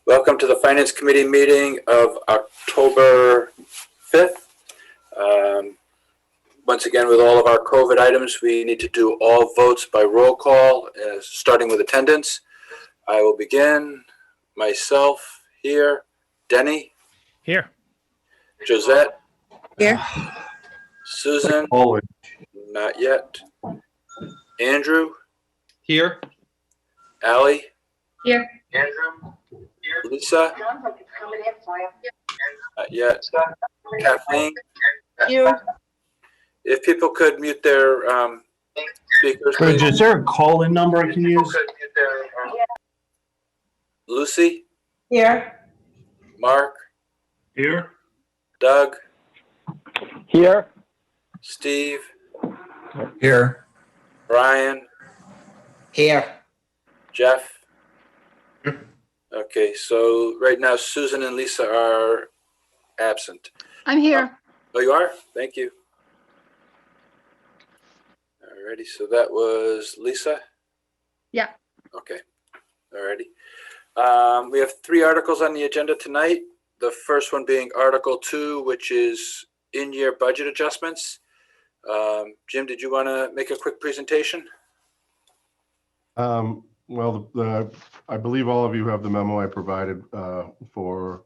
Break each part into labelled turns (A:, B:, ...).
A: Welcome to the Finance Committee meeting of October 5th. Once again, with all of our COVID items, we need to do all votes by roll call, starting with attendance. I will begin. Myself here. Denny?
B: Here.
A: Josette?
C: Here.
A: Susan?
D: Always.
A: Not yet. Andrew?
D: Here.
A: Allie?
C: Here.
A: Andrew? Lisa? Not yet. Kathleen?
C: Here.
A: If people could mute their speakers, please.
D: Is there a call-in number I can use?
A: Lucy?
C: Here.
A: Mark?
D: Here.
A: Doug?
E: Here.
A: Steve?
E: Here.
A: Brian?
E: Here.
A: Jeff? Okay, so right now Susan and Lisa are absent.
F: I'm here.
A: Oh, you are? Thank you. Alrighty, so that was Lisa?
F: Yeah.
A: Okay, alrighty. We have 3 articles on the agenda tonight. The first one being Article 2, which is in-year budget adjustments. Jim, did you want to make a quick presentation?
D: Well, I believe all of you have the memo I provided for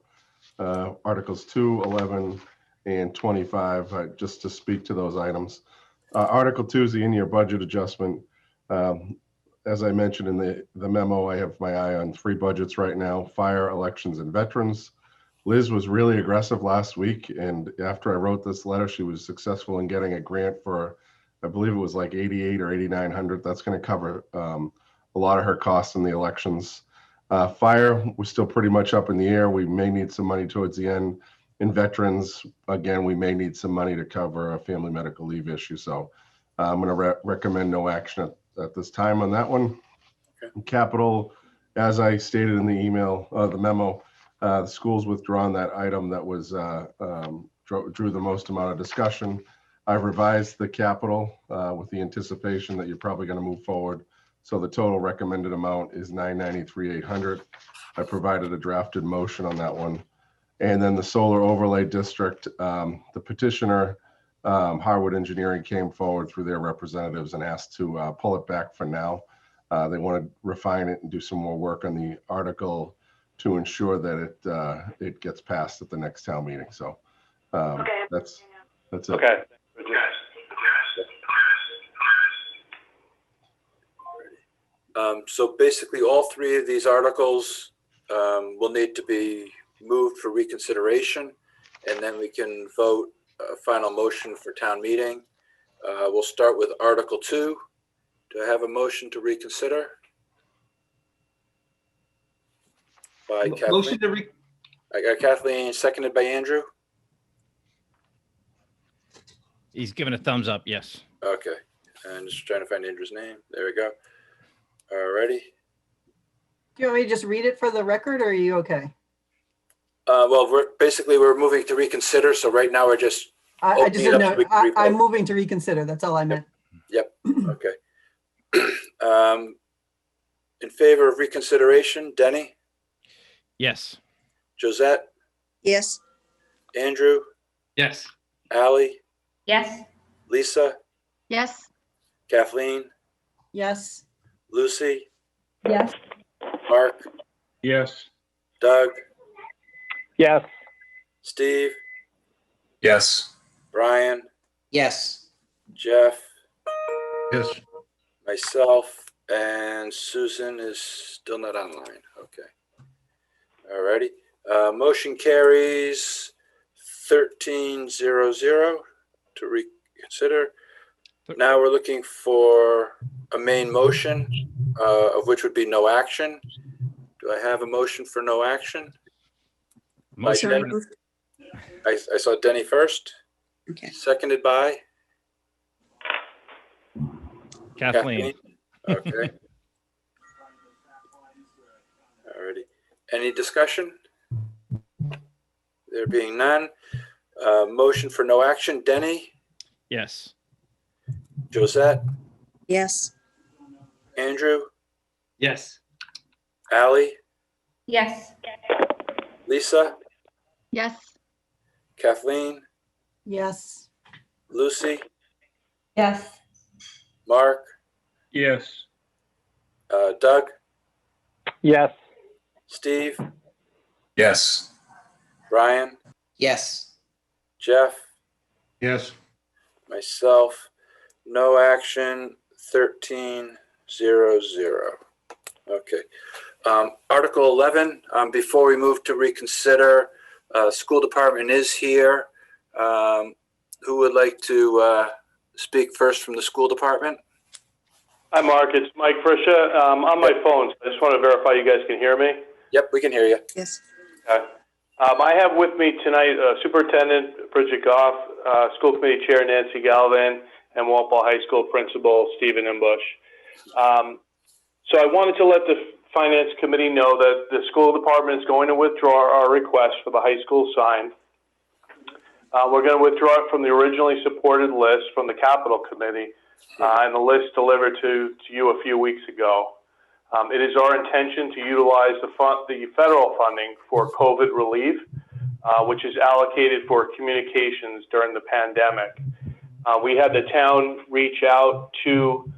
D: Articles 2, 11, and 25, just to speak to those items. Article 2 is the in-year budget adjustment. As I mentioned in the memo, I have my eye on 3 budgets right now: fire, elections, and veterans. Liz was really aggressive last week, and after I wrote this letter, she was successful in getting a grant for, I believe it was like $8,800 or $8,900. That's going to cover a lot of her costs in the elections. Fire, we're still pretty much up in the air. We may need some money towards the end. In veterans, again, we may need some money to cover a family medical leave issue. So I'm going to recommend no action at this time on that one. Okay. Capital, as I stated in the email, the memo, the school's withdrawn that item that was drew the most amount of discussion. I've revised the capital with the anticipation that you're probably going to move forward. So the total recommended amount is $993,800. I provided a drafted motion on that one. And then the solar overlay district, the petitioner, Harwood Engineering, came forward through their representatives and asked to pull it back for now. They want to refine it and do some more work on the article to ensure that it gets passed at the next town meeting. So that's it.
E: Okay.
A: So basically, all 3 of these articles will need to be moved for reconsideration, and then we can vote a final motion for town meeting. We'll start with Article 2. Do I have a motion to reconsider? By Kathleen.
D: Motion to
A: I got Kathleen, seconded by Andrew.
B: He's giving a thumbs up. Yes.
A: Okay, and just trying to find Andrew's name. There we go. Alrighty.
C: Do you want me to just read it for the record, or are you okay?
A: Well, we're moving to reconsider. So right now we're just
C: I just didn't know. I'm
A: I'm
C: moving to reconsider. That's all I meant.
A: Yep. Okay. In favor of reconsideration, Denny,
B: Yes.
A: Josette,
C: Yes.
A: Andrew,
D: Yes.
A: Allie,
F: Yes.
A: Lisa,
F: Yes.
A: Kathleen,
C: Yes.
A: Lucy,
F: Yes.
A: Mark,
D: Yes.
A: Doug,
E: Yes.
A: Steve,
E: Yes.
A: Brian,
E: Yes.
A: Jeff,
D: Yes.
A: myself, and Susan is still not online. Okay. Alrighty. Motion carries 13-0-0 to reconsider. Now we're looking for a main motion, of which would be no action. Do I have a motion for no action?
B: Motion.
A: I saw Denny first.
C: Okay.
A: Seconded by
B: Kathleen.
A: Okay. Alrighty. Any discussion? There being none. Motion for no action. Denny,
B: Yes.
A: Josette,
C: Yes.
A: Andrew,
D: Yes.
A: Allie,
F: Yes.
A: Lisa,
F: Yes.
A: Kathleen,
C: Yes.
A: Lucy,
F: Yes.
A: Mark,
E: Yes.
A: Doug,
E: Yes.
A: Steve,
E: Yes.
A: Brian,
E: Yes.
A: Jeff,
E: Yes.
A: myself, no action, 13-0-0. Okay. Article 11, before we move to reconsider, school department is here. Who would like to speak first from the school department?
G: Hi, Mark. It's Mike Frisha. On my phone, so I just want to verify you guys can hear me.
A: Yep, we can hear you.
E: Yes.
G: Okay. I have with me tonight Superintendent Bridget Goff, School Committee Chair Nancy Galvin, and Walpole High School Principal Stephen Imbush. So I wanted to let the Finance Committee know that the school department is going to withdraw our request for the high school sign. We're going to withdraw it from the originally supported list from the Capital Committee and the list delivered to you a few weeks ago. It is our intention to utilize the federal funding for COVID relief, which is allocated for communications during the pandemic. We had the town reach out to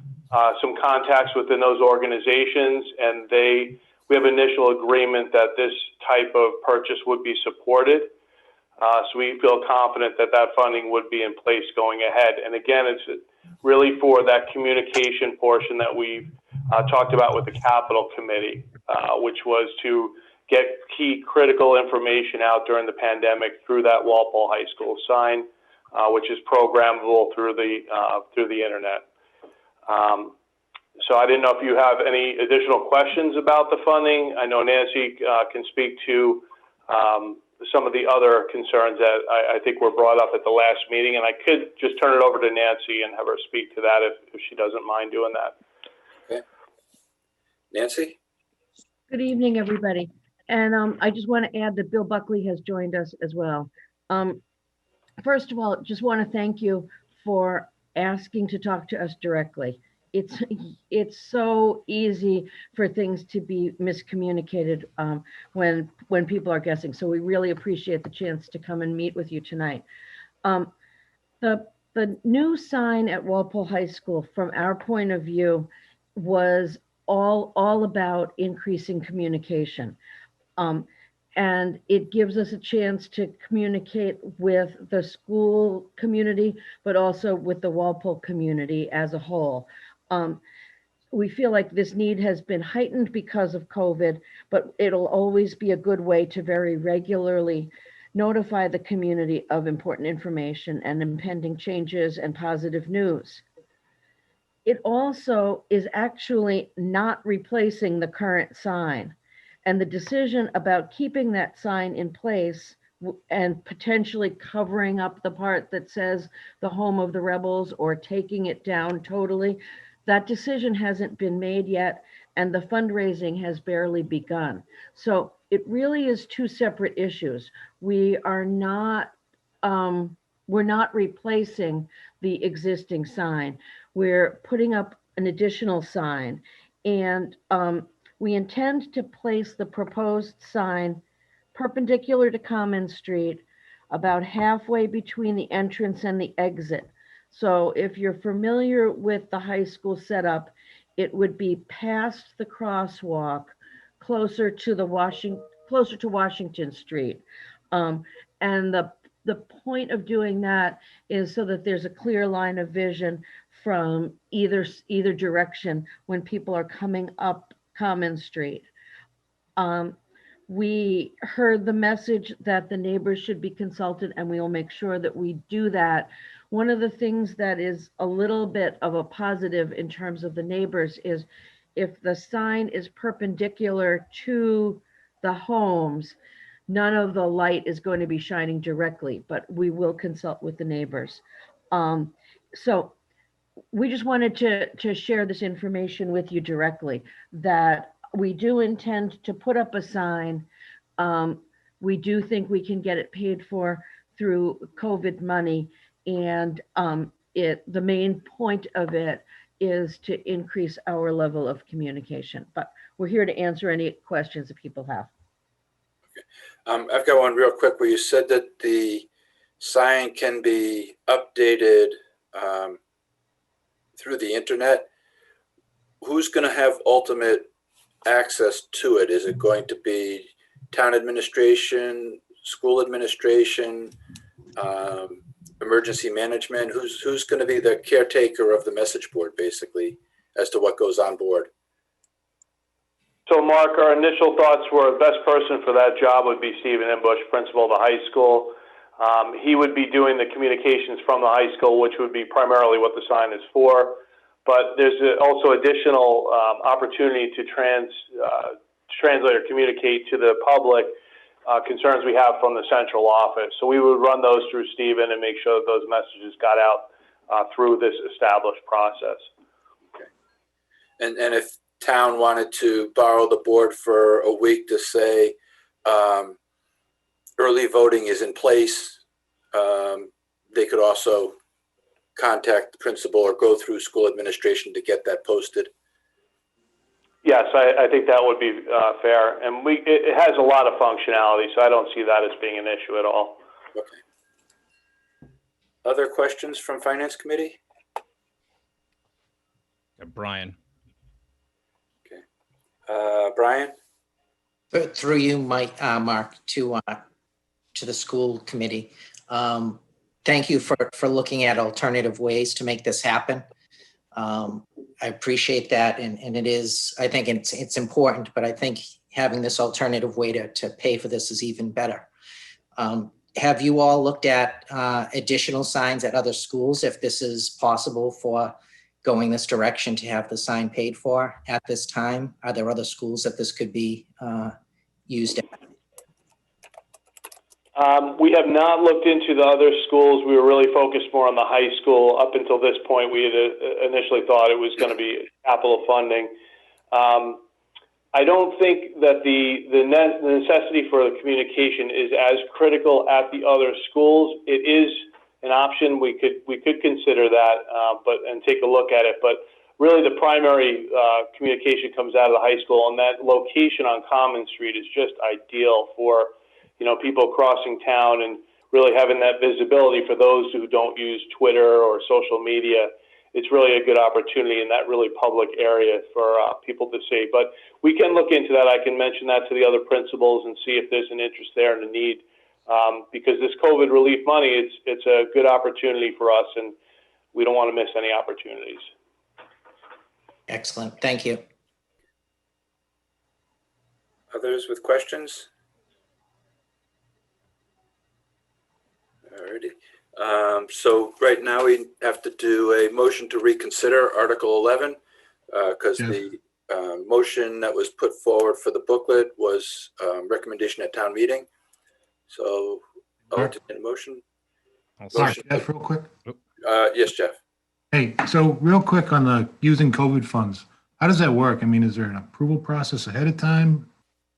G: some contacts within those organizations, and we have initial agreement that this type of purchase would be supported. So we feel confident that that funding would be in place going ahead. And again, it's really for that communication portion that we've talked about with the Capital Committee, which was to get key critical information out during the pandemic through that Walpole High School sign, which is programmable through the internet. So I didn't know if you have any additional questions about the funding. I know Nancy can speak to some of the other concerns that I think were brought up at the last meeting, and I could just turn it over to Nancy and have her speak to that if she doesn't mind doing that.
A: Okay. Nancy?
H: Good evening, everybody. And I just want to add that Bill Buckley has joined us as well. First of all, just want to thank you for asking to talk to us directly. It's so easy for things to be miscommunicated when people are guessing. So we really appreciate the chance to come and meet with you tonight. The new sign at Walpole High School, from our point of view, was all about increasing communication. And it gives us a chance to communicate with the school community, but also with the Walpole community as a whole. We feel like this need has been heightened because of COVID, but it'll always be a good way to very regularly notify the community of important information and impending changes and positive news. It also is actually not replacing the current sign. And the decision about keeping that sign in place and potentially covering up the part that says the home of the rebels or taking it down totally, that decision hasn't been made yet, and the fundraising has barely begun. So it really is two separate issues. We're not replacing the existing sign. We're putting up an additional sign, and we intend to place the proposed sign perpendicular to Common Street, about halfway between the entrance and the exit. So if you're familiar with the high school setup, it would be past the crosswalk, closer to Washington Street. And the point of doing that is so that there's a clear line of vision from either direction when people are coming up Common Street. We heard the message that the neighbors should be consulted, and we will make sure that we do that. One of the things that is a little bit of a positive in terms of the neighbors is if the sign is perpendicular to the homes, none of the light is going to be shining directly, but we will consult with the neighbors. So we just wanted to share this information with you directly, that we do intend to put up a sign. We do think we can get it paid for through COVID money. And the main point of it is to increase our level of communication. But we're here to answer any questions that people have.
A: I've got one real quick where you said that the sign can be updated through the internet. Who's going to have ultimate access to it? Is it going to be town administration, school administration, emergency management? Who's going to be the caretaker of the message board, basically, as to what goes on board?
G: So, Mark, our initial thoughts were the best person for that job would be Stephen Imbush, principal of the high school. He would be doing the communications from the high school, which would be primarily what the sign is for. But there's also additional opportunity to translate or communicate to the public concerns we have from the central office. So we would run those through Stephen and make sure that those messages got out through this established process.
A: Okay. And if town wanted to borrow the board for a week to say early voting is in place, they could also contact the principal or go through school administration to get that posted.
G: Yes, I think that would be fair. And it has a lot of functionality, so I don't see that as being an issue at all.
A: Okay. Other questions from Finance Committee?
B: Brian.
A: Brian?
I: Through you, Mike, Mark, to the school committee. Thank you for looking at alternative ways to make this happen. I appreciate that, and it is, I think it's important, but I think having this alternative way to pay for this is even better. Have you all looked at additional signs at other schools, if this is possible for going this direction to have the sign paid for at this time? Are there other schools that this could be used at?
G: We have not looked into the other schools. We were really focused more on the high school. Up until this point, we had initially thought it was going to be capital funding. I don't think that the necessity for the communication is as critical at the other schools. It is an option. We could consider that, and take a look at it. But really, the primary communication comes out of the high school, and that location on Common Street is just ideal for people crossing town and really having that visibility for those who don't use Twitter or social media. It's really a good opportunity in that really public area for people to see. But we can look into that. I can mention that to the other principals and see if there's an interest there and a need. Because this COVID relief money, it's a good opportunity for us, and we don't want to miss any opportunities.
I: Excellent. Thank you.
A: Others with questions? Alrighty. So right now we have to do a motion to reconsider Article 11 because the motion that was put forward for the booklet was recommendation at town meeting. So I'll entertain a motion.
B: Mark,
E: Jeff, real quick.
A: Yes, Jeff.
E: Hey, so real quick on the using COVID funds, how does that work? I mean, is there an approval process ahead of time?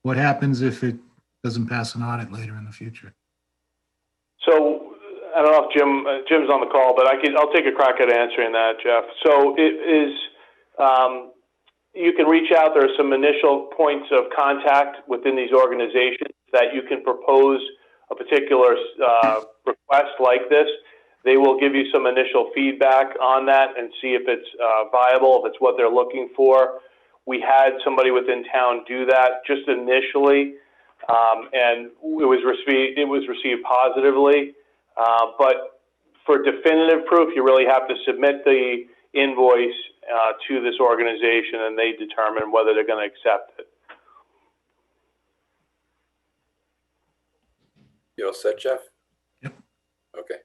E: What happens if it doesn't pass an audit later in the future?
G: So I don't know if Jim's on the call, but I'll take a crack at answering that, Jeff. So it is, you can reach out. There are some initial points of contact within these organizations that you can propose a particular request like this. They will give you some initial feedback on that and see if it's viable, if it's what they're looking for. We had somebody within town do that just initially, and it was received positively. But for definitive proof, you really have to submit the invoice to this organization, and they determine whether they're going to accept it.
A: You all set, Jeff?
E: Yep.
A: Okay.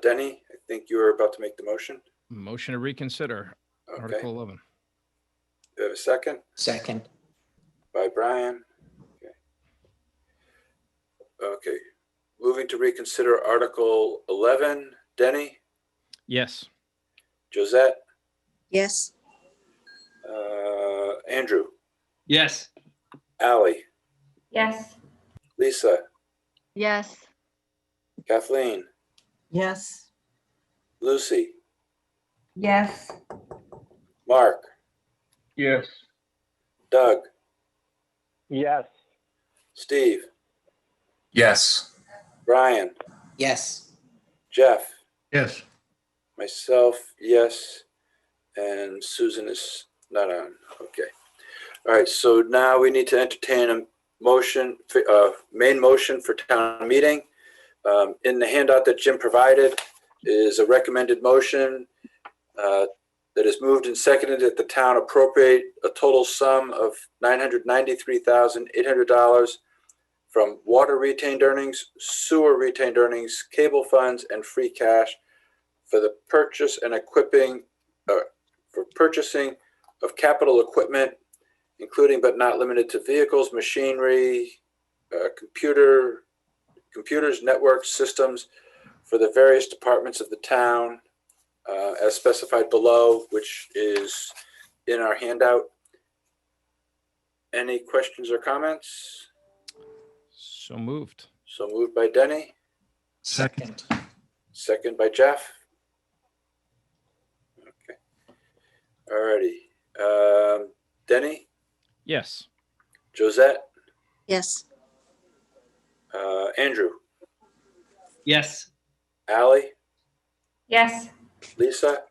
A: Denny, I think you were about to make the motion.
B: Motion to reconsider
A: Okay.
B: Article 11.
A: Do you have a second?
I: Second.
A: By Brian. Okay. Moving to reconsider Article 11. Denny,
B: Yes.
A: Josette,
F: Yes.
A: Andrew,
E: Yes.
A: Ally,
F: Yes.
A: Lisa,
F: Yes.
A: Kathleen,
C: Yes.
A: Lucy,
F: Yes.
A: Mark,
E: Yes.
A: Doug,
E: Yes.
A: Steve,
J: Yes.
A: Brian,
I: Yes.
A: Jeff,
E: Yes.
A: myself, yes, and Susan is not on. Okay. All right, so now we need to entertain a motion, main motion for town meeting. In the handout that Jim provided is a recommended motion that is moved and seconded that the town appropriate a total sum of $993,800 from water retained earnings, sewer retained earnings, cable funds, and free cash for the purchase and equipping, for purchasing of capital equipment, including but not limited to vehicles, machinery, computers, networks, systems for the various departments of the town, as specified below, which is in our handout. Any questions or comments?
B: So moved.
A: So moved by Denny,
E: Second.
A: second by Jeff. Okay. All righty. Denny,
B: Yes.
A: Josette,
F: Yes.
A: Andrew,
J: Yes.
A: Ally,
F: Yes.
A: Lisa,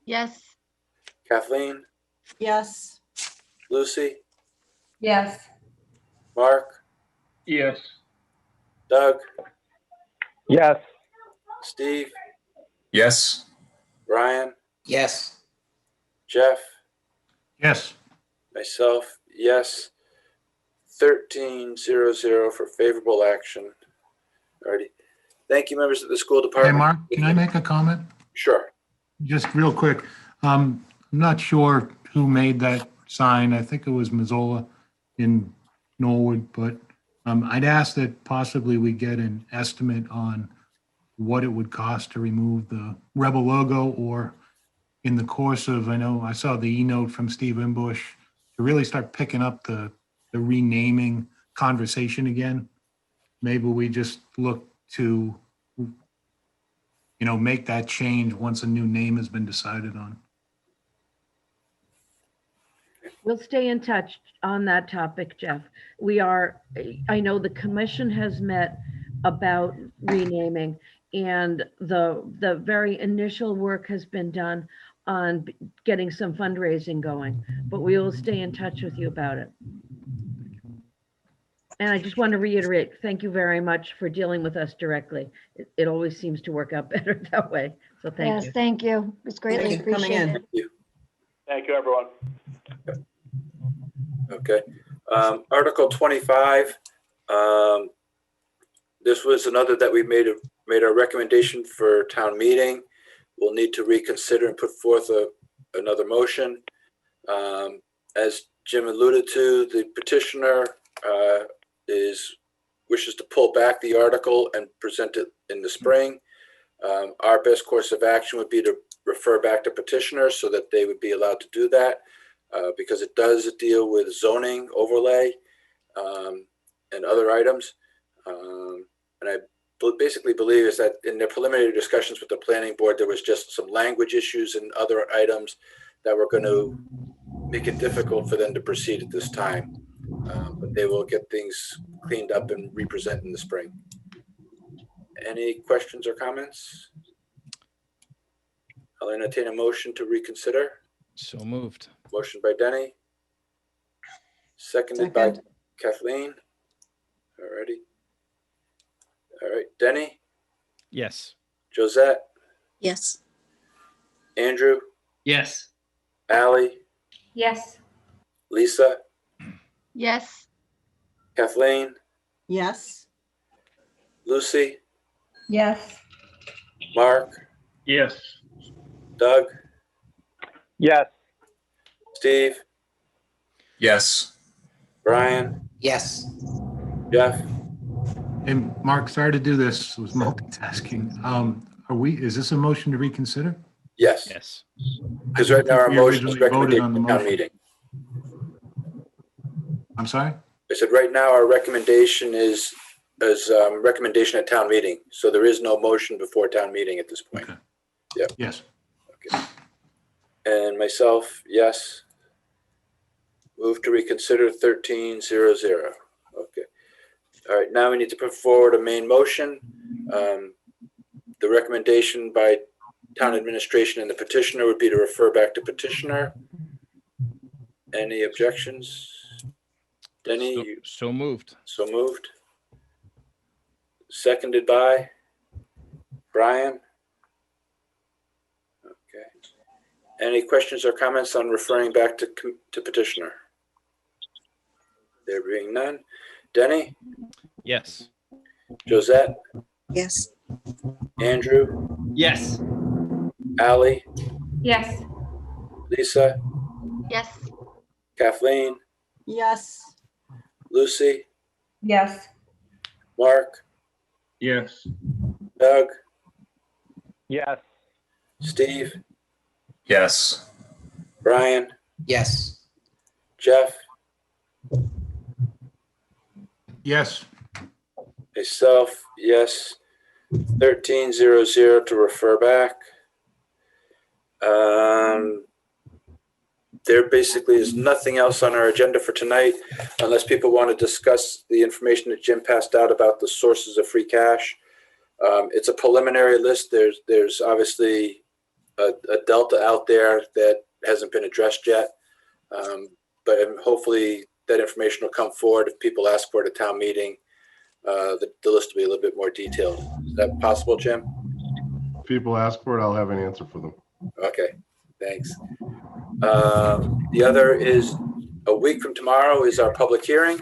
F: Yes.
A: Kathleen,
C: Yes.
A: Lucy,
F: Yes.
A: Mark,
G: Yes.
A: Doug,
G: Yes.
A: Steve,
J: Yes.
A: Brian,
I: Yes.
A: Jeff,
E: Yes.
A: myself, yes. 1300 for favorable action. Alrighty. Thank you, members of the school
E: Hey,
A: department.
E: Mark, can I make a comment?
A: Sure.
E: Just real quick. I'm not sure who made that sign. I think it was Mazzola in Norwood, but I'd ask that possibly we get an estimate on what it would cost to remove the Rebel logo, or in the course of, I know I saw the e-note from Steve Imbush, to really start picking up the renaming conversation again. Maybe we just look to, make that change once a new name has been decided on.
H: We'll stay in touch on that topic, Jeff. I know the commission has met about renaming, and the very initial work has been done on getting some fundraising going, but we will stay in touch with you about it. And I just want to reiterate, thank you very much for dealing with us directly. It always seems to work out better that way. So thank
F: Yes,
H: you.
F: thank you. It's greatly
C: Thank you for coming in.
F: appreciated.
G: Thank you, everyone.
A: Okay. Article 25. This was another that we made our recommendation for town meeting. We'll need to reconsider and put forth another motion. As Jim alluded to, the petitioner wishes to pull back the article and present it in the spring. Our best course of action would be to refer back to petitioners so that they would be allowed to do that, because it does deal with zoning overlay and other items. And I basically believe is that in their preliminary discussions with the planning board, there was just some language issues and other items that were going to make it difficult for them to proceed at this time. But they will get things cleaned up and represent in the spring. Any questions or comments? I'll entertain a motion to reconsider.
B: So moved.
A: Motion by Denny. Seconded by
C: Second.
A: Kathleen. Alrighty. All right, Denny,
B: Yes.
A: Josette,
F: Yes.
A: Andrew,
J: Yes.
A: Ally,
F: Yes.
A: Lisa,
F: Yes.
A: Kathleen,
C: Yes.
A: Lucy,
F: Yes.
G: Mark? Yes.
A: Doug,
G: Yes.
A: Steve,
J: Yes.
A: Brian,
I: Yes.
A: Jeff.
E: And Mark, sorry to do this, it was multitasking. Is this a motion to reconsider?
A: Yes,
B: Yes.
A: because right now our
E: We
A: motion is
E: originally voted
A: recommendation
E: on the
A: to town
E: motion.
A: meeting.
E: I'm sorry?
A: I said right now our recommendation is recommendation at town meeting. So there is no motion before town meeting at this point.
E: Okay.
A: Yep.
E: Yes.
A: And myself, yes. Move to reconsider 1300. Okay. All right, now we need to put forward a main motion. The recommendation by town administration and the petitioner would be to refer back to petitioner. Any objections? Denny, you
B: So moved.
A: so moved. Seconded by Brian. Okay. Any questions or comments on referring back to petitioner? There being none. Denny,
B: Yes.
A: Josette,
F: Yes.
A: Andrew,
J: Yes.
A: Ally,
F: Yes.
A: Lisa,
F: Yes.
A: Kathleen,
C: Yes.
A: Lucy,
F: Yes.
A: Mark,
J: Yes.
A: Doug,
G: Yes.
A: Steve,
J: Yes.
A: Brian,
I: Yes.
A: Jeff,
E: Yes.
A: myself, yes. 1300 to refer back. There basically is nothing else on our agenda for tonight unless people want to discuss the information that Jim passed out about the sources of free cash. It's a preliminary list. There's obviously a delta out there that hasn't been addressed yet. But hopefully that information will come forward if people ask for it at town meeting. The list will be a little bit more detailed. Is that possible, Jim?
D: If people ask for it, I'll have an answer for them.
A: Okay, thanks. The other is a week from tomorrow is our public hearing.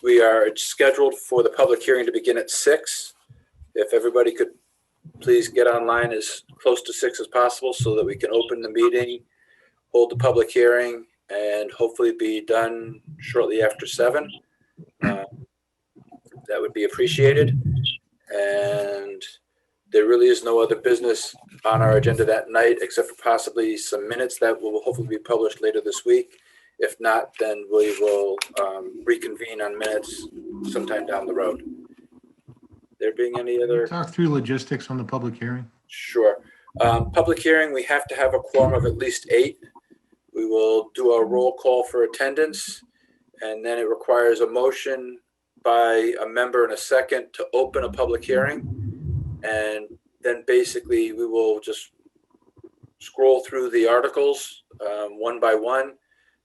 A: We are scheduled for the public hearing to begin at 6. If everybody could please get online as close to 6 as possible so that we can open the meeting, hold the public hearing, and hopefully be done shortly after 7. That would be appreciated. And there really is no other business on our agenda that night except for possibly some minutes that will hopefully be published later this week. If not, then we will reconvene on minutes sometime down the road. There being any other?
E: Talk through logistics on the public hearing.
A: Sure. Public hearing, we have to have a quorum of at least 8. We will do a roll call for attendance, and then it requires a motion by a member and a second to open a public hearing. And then basically we will just scroll through the articles one by one.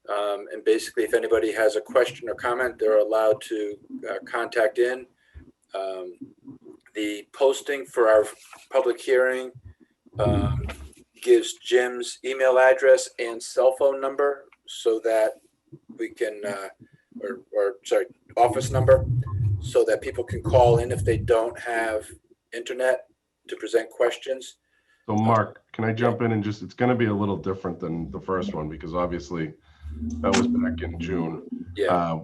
A: And basically if anybody has a question or comment, they're allowed to contact in. The posting for our public hearing gives Jim's email address and cell phone number so that we can, office number, so that people can call in if they don't have internet to present questions.
D: So Mark, can I jump in and just, it's going to be a little different than the first one because obviously that was back in June.
A: Yeah.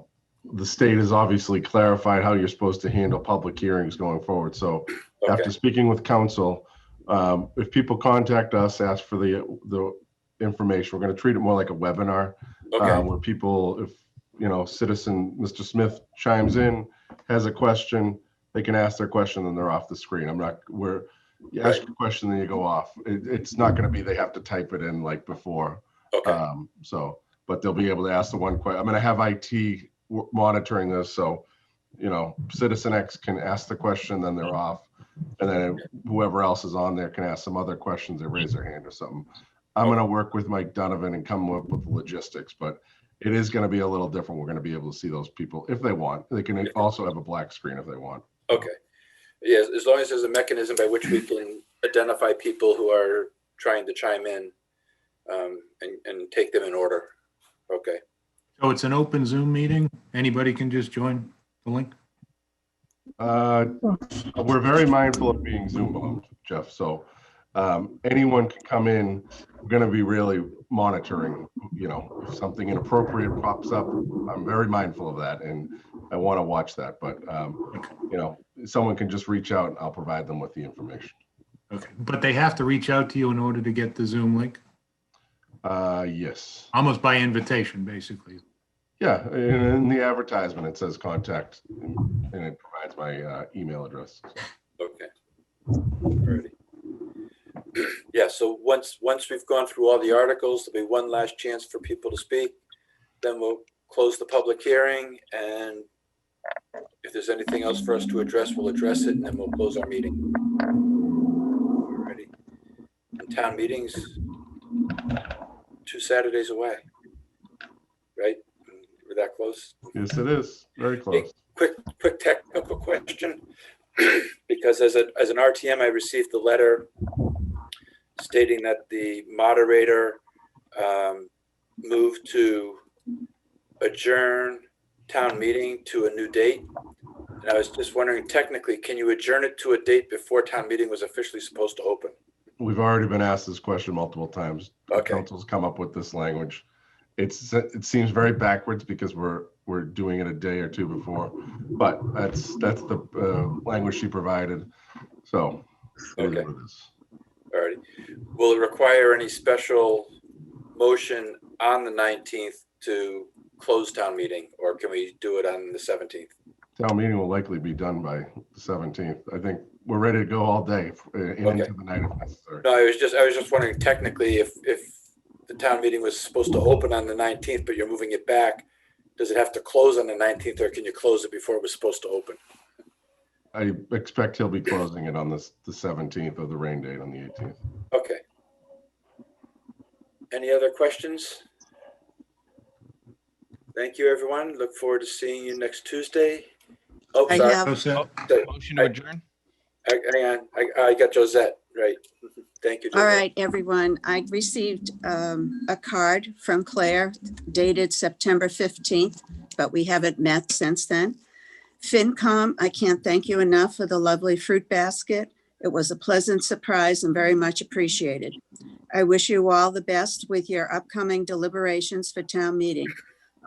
D: The state has obviously clarified how you're supposed to handle public hearings going forward. So after speaking with council, if people contact us, ask for the information, we're going to treat it more like a webinar where people, if citizen Mr. Smith chimes in, has a question, they can ask their question and they're off the screen. You ask a question, then you go off. It's not going to be, they have to type it in like before.
A: Okay.
D: But they'll be able to ask the one question. I'm going to have IT monitoring this. So, citizen X can ask the question, then they're off. And then whoever else is on there can ask some other questions. They raise their hand or something. I'm going to work with Mike Donovan and come up with the logistics, but it is going to be a little different. We're going to be able to see those people if they want. They can also have a black screen if they want.
A: Okay. Yes, as long as there's a mechanism by which we can identify people who are trying to chime in and take them in order. Okay.
E: So it's an open Zoom meeting. Anybody can just join the link.
D: We're very mindful of being Zoom bound, Jeff. So anyone can come in. We're going to be really monitoring, if something inappropriate pops up. I'm very mindful of that and I want to watch that. But, someone can just reach out and I'll provide them with the information.
E: Okay. But they have to reach out to you in order to get the Zoom link?
D: Yes.
E: Almost by invitation, basically.
D: Yeah. In the advertisement, it says contact and it provides my email address. So.
A: Okay. Alrighty. Yeah, so once we've gone through all the articles, there'll be one last chance for people to speak. Then we'll close the public hearing, and if there's anything else for us to address, we'll address it, and then we'll close our meeting. Alrighty. And town meetings 2 Saturdays away, right? We're that close?
D: Yes, it is. Very close.
A: Quick technical question. Because as an RTM, I received the letter stating that the moderator moved to adjourn town meeting to a new date. And I was just wondering, technically, can you adjourn it to a date before town meeting was officially supposed to open?
D: We've already been asked this question multiple times. The
A: Okay.
D: council's come up with this language. It seems very backwards because we're doing it a day or two before, but that's the language she provided. So. it is
A: Okay.
D: what it is.
A: Alrighty. Will it require any special motion on the 19th to close town meeting, or can we do it on the 17th?
D: Town meeting will likely be done by the 17th. I think we're ready to go all day and into the night if necessary.
A: No, I was just wondering technically if the town meeting was supposed to open on the 19th, but you're moving it back, does it have to close on the 19th, or can you close it before it was supposed to open?
D: I expect he'll be closing it on the 17th of the rain date on the 18th.
A: Okay. Any other questions? Thank you, everyone. Look forward to seeing you next Tuesday. Oh,
F: I
A: sorry.
F: have-
B: Motion to adjourn?
A: Hang on. I got Josette, right. Thank you.
F: All
A: Josette.
F: right, everyone. I received a card from Claire dated September 15th, but we haven't met since then. FinCom, I can't thank you enough for the lovely fruit basket. It was a pleasant surprise and very much appreciated. I wish you all the best with your upcoming deliberations for town meeting.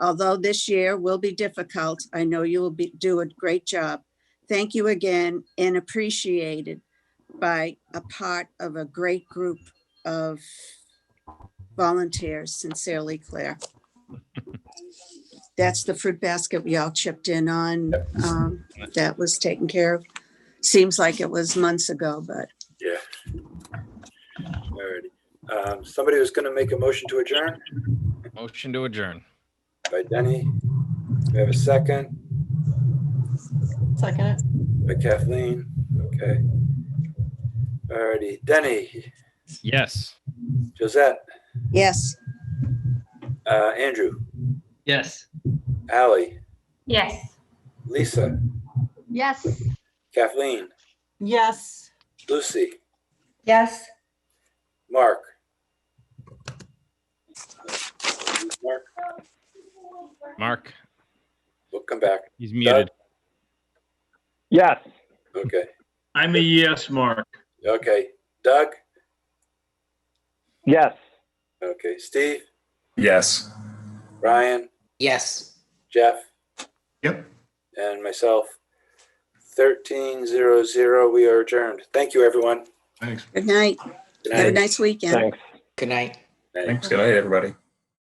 F: Although this year will be difficult, I know you will do a great job. Thank you again and appreciated by a part of a great group of volunteers. Sincerely, Claire. That's the fruit basket we all chipped in on. That was taken care of. Seems like it was months ago, but
A: Yeah. Alrighty. Somebody was going to make a motion to adjourn
B: Motion to adjourn.
A: by Denny. Do we have a second?
C: Second it.
A: By Kathleen. Okay. Alrighty. Denny,
B: Yes.
A: Josette,
F: yes.
A: Andrew,
B: Yes.
A: Ally,
F: Yes.
A: Lisa,
F: Yes.
A: Kathleen,
C: Yes.
A: Lucy,
F: Yes.
A: Mark. Mark,
B: Mark,
A: we'll come back.
B: he's muted.
J: Yes.
A: Okay.
J: I'm a yes, Mark.
A: Okay. Doug?
J: Yes.
A: Okay. Steve?
J: Yes.
A: Ryan?
I: Yes.
A: Jeff?
E: Yep.
A: And myself. 13:00. We are adjourned. Thank you, everyone.
E: Thanks.
F: Good night.
A: Good
F: Have a
A: night.
F: nice weekend.
J: Thanks.
I: Good night.
A: Night.
J: Thanks. Good night, everybody.